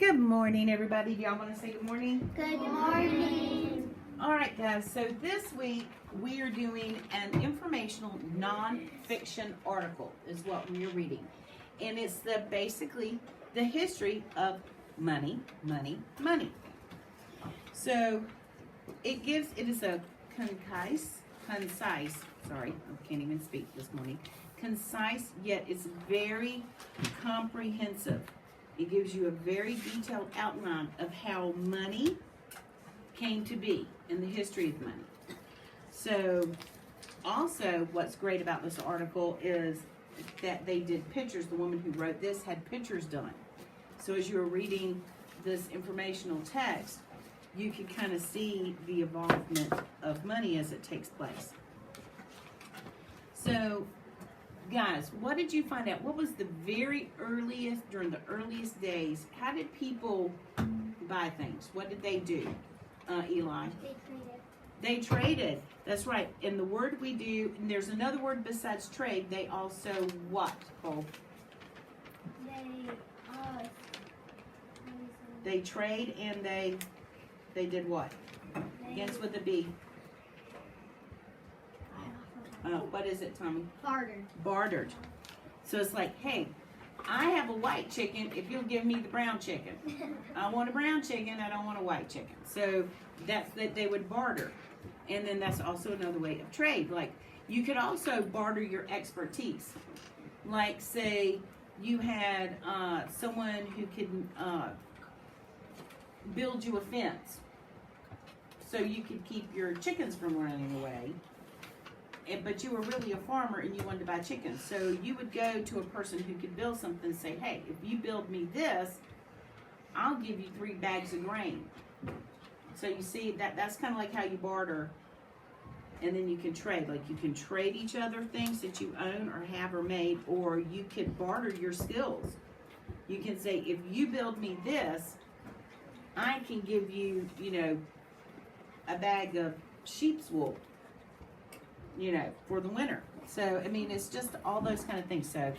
Good morning, everybody. Do y'all want to say good morning? Good morning. All right, guys. So this week we are doing an informational non-fiction article is what we are reading. And it's basically the history of money. So it is a concise, sorry, I can't even speak this morning. Concise, yet it's very comprehensive. It gives you a very detailed outline of how money came to be in the history of money. So also what's great about this article is that they did pictures. The woman who wrote this had pictures done. So as you're reading this informational text, you can kind of see the involvement of money as it takes place. So guys, what did you find out? What was the very earliest, during the earliest days, how did people buy things? What did they do, Eli? They traded. That's right. And the word we do, and there's another word besides trade, they also what, Cole? They trade and they did what? Begins with a B. What is it, Tommy? Bartered. So it's like, hey, I have a white chicken if you'll give me the brown chicken. I want a brown chicken, I don't want a white chicken. So that's that they would barter. And then that's also another way of trade. Like you could also barter your expertise. Like say you had someone who could build you a fence so you could keep your chickens from running away. But you were really a farmer and you wanted to buy chickens. So you would go to a person who could build something and say, hey, if you build me this, I'll give you 3 bags of grain. So you see, that's kind of like how you barter. And then you can trade. Like you can trade each other things that you own or have or made, or you can barter your skills. You can say, if you build me this, I can give you, a bag of sheep's wool, for the winter. So, I mean, it's just all those kind of things. So,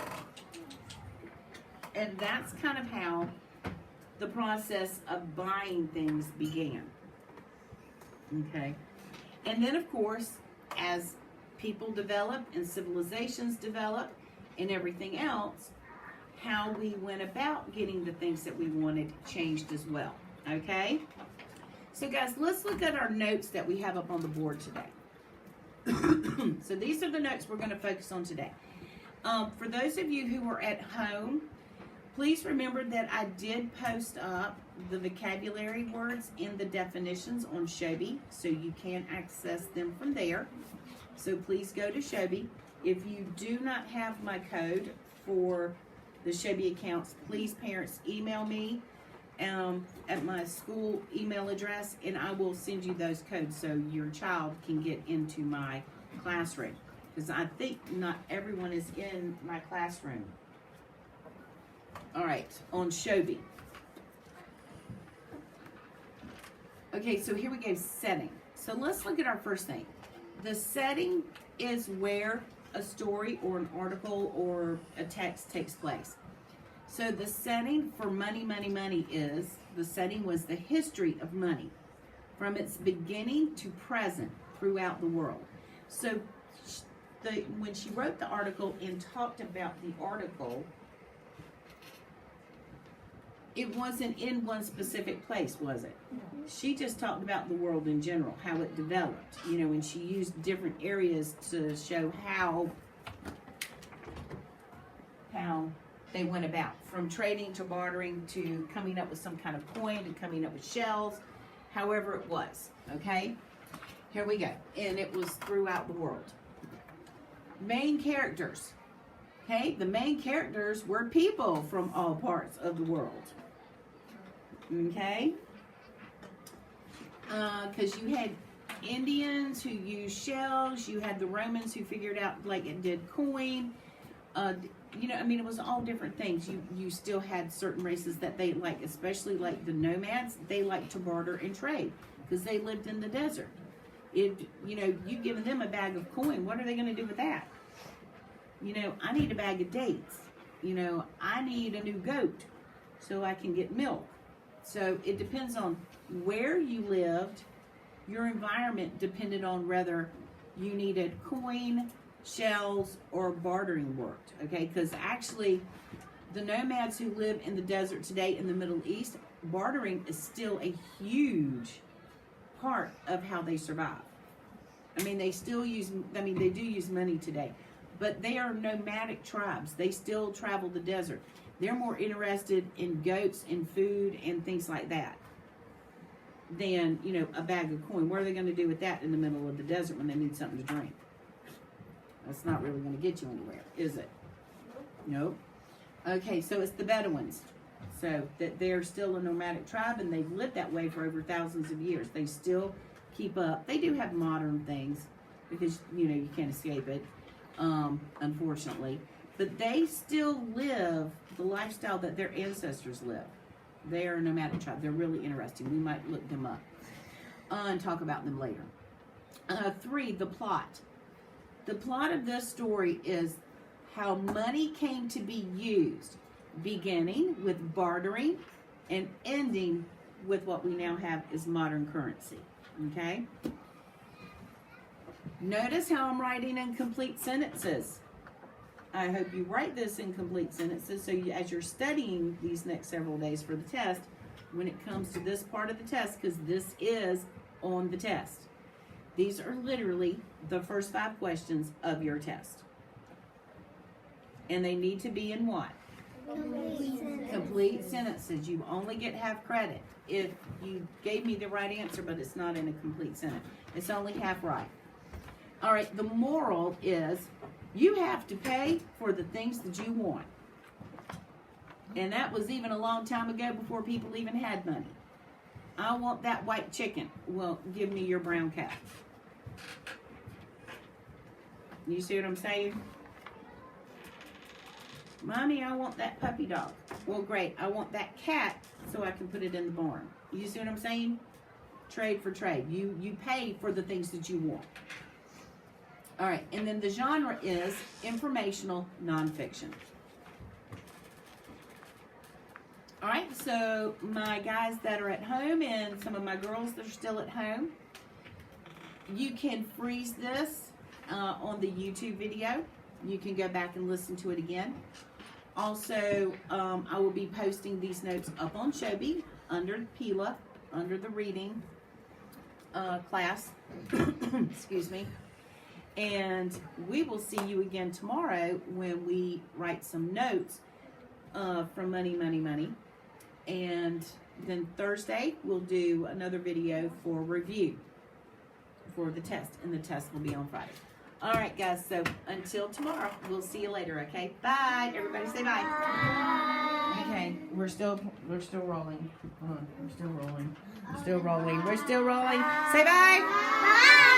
and that's kind of how the process of buying things began. Okay. And then, of course, as people develop and civilizations develop and everything else, how we went about getting the things that we wanted changed as well. Okay? So, guys, let's look at our notes that we have up on the board today. So these are the notes we're going to focus on today. For those of you who are at home, please remember that I did post up the vocabulary words and the definitions on Shobi, so you can access them from there. So please go to Shobi. If you do not have my code for the Shobi accounts, please parents email me at my school email address, and I will send you those codes so your child can get into my classroom, because I think not everyone is in my classroom. All right, on Shobi. Okay, so here we go, setting. So let's look at our first thing. The setting is where a story or an article or a text takes place. So the setting for money is, the setting was the history of money from its beginning to present throughout the world. So when she wrote the article and talked about the article, it wasn't in one specific place, was it? She just talked about the world in general, how it developed, and she used different areas to show how they went about, from trading to bartering to coming up with some kind of coin to coming up with shells, however it was, okay? Here we go. And it was throughout the world. Main characters, okay? The main characters were people from all parts of the world, okay? Because you had Indians who used shells, you had the Romans who figured out, like, it did coin, it was all different things. You still had certain races that they like, especially like the nomads, they like to barter and trade because they lived in the desert. If, you giving them a bag of coin, what are they going to do with that? I need a bag of dates. I need a new goat so I can get milk. So it depends on where you lived. Your environment depended on whether you needed coin, shells, or bartering worked. Okay, because actually, the nomads who live in the desert today in the Middle East, bartering is still a huge part of how they survive. I mean, they do use money today, but they are nomadic tribes. They still travel the desert. They're more interested in goats and food and things like that than, a bag of coin. What are they going to do with that in the middle of the desert when they need something to drink? That's not really going to get you anywhere, is it? Nope. Okay, so it's the Bedouins. So that they're still a nomadic tribe, and they've lived that way for over thousands of years. They still keep up. They do have modern things because, you can't escape it, unfortunately. But they still live the lifestyle that their ancestors lived. They are a nomadic tribe. They're really interesting. We might look them up and talk about them later. 3, the plot. The plot of this story is how money came to be used, beginning with bartering and ending with what we now have is modern currency. Okay? Notice how I'm writing in complete sentences. I hope you write this in complete sentences so as you're studying these next several days for the test, when it comes to this part of the test, because this is on the test. These are literally the first 5 questions of your test. And they need to be in what? Complete sentences. You only get half credit if you gave me the right answer, but it's not in a complete sentence. It's only half right. All right, the moral is you have to pay for the things that you want. And that was even a long time ago before people even had money. I want that white chicken. Well, give me your brown cow. You see what I'm saying? Mommy, I want that puppy dog. Well, great. I want that cat so I can put it in the barn. You see what I'm saying? Trade for trade. You pay for the things that you want. All right. And then the genre is informational nonfiction. All right. So my guys that are at home and some of my girls that are still at home, you can freeze this on the YouTube video. You can go back and listen to it again. Also, I will be posting these notes up on Shobi under PELA, under the reading class. Excuse me. And we will see you again tomorrow when we write some notes from Money, Money, Money. And then Thursday, we'll do another video for review for the test. And the test will be on Friday. All right, guys, so until tomorrow, we'll see you later, okay? Bye. Everybody say bye. Bye. Okay, we're still rolling. Hold on, we're still rolling. We're still rolling. Say bye. Bye.